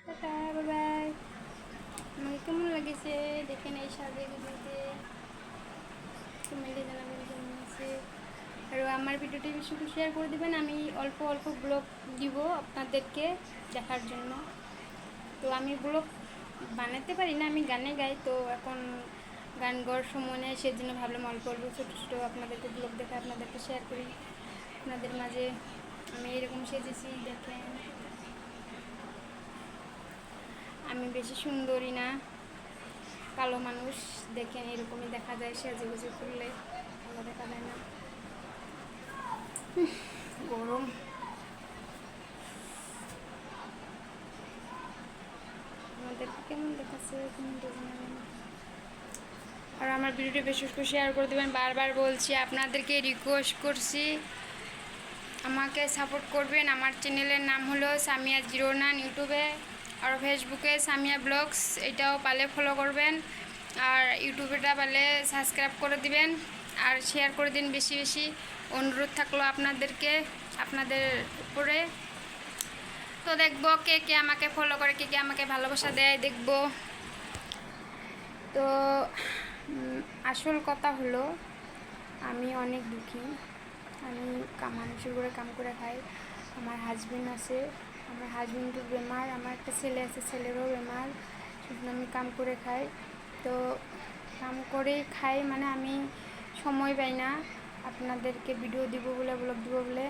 Tata, bye bye. আমাকে কেমন লাগেছে দেখেন এই সাজে গুজতে, কমেন্টে জানাবেন কেমন আছে। আর আমার ভিডিওটি বেশি করে শেয়ার করে দেবেন। আমি অল্প অল্প ব্লগ দিব আপনাদেরকে দেখার জন্য। তো আমি ব্লগ বানাতে পারি না, আমি গানে গাই, তো এখন গান গাওয়ার সময় নেই, সেজন্য ভাবলাম অল্প অল্প ছোটো ছোটো আপনাদেরকে ব্লগ দেখে আপনাদেরকে শেয়ার করি আপনাদের মাঝে। আমি এরকম সেজেছি দেখেন, আমি বেশি সুন্দরী না, কালো মানুষ, দেখেন এরকমই দেখা যায় সেজে গুজে করলে, ভালো দেখা যায় না। গরম, আমাদেরকে কেমন দেখাচ্ছে কমেন্টে জানাবেন। আর আমার ভিডিওটি বেশি করে শেয়ার করে দেবেন, বারবার বলছি আপনাদেরকে, রিকোয়েস্ট করছি আমাকে সাপোর্ট করবেন। আমার চ্যানেলের নাম হলো সামিয়া09 ইউটিউবে, আর ফেসবুকে সামিয়া ব্লগস, এটাও পালে ফলো করবেন, আর ইউটিউবেটা পালে সাবস্ক্রাইব করে দিবেন আর শেয়ার করে দিন বেশি বেশি। অনুরোধ থাকলো আপনাদেরকে, আপনাদের উপরে। তো দেখবো কে কে আমাকে ফলো করে, কে কে আমাকে ভালোবাসা দেয়, দেখবো। তো আসল কথা হলো আমি অনেক দুঃখী। আমি মানুষের করে কাম করে খাই, আমার হাজবেন্ড আছে, আমার হাজবেন্ডের বেমার, আমার একটা ছেলে আছে, ছেলেরও বেমার, শুধু আমি কাম করে খাই। তো কাম করেই খাই, মানে আমি সময় পাই না আপনাদেরকে ভিডিও দিব বলে, ব্লগ দিব বলে।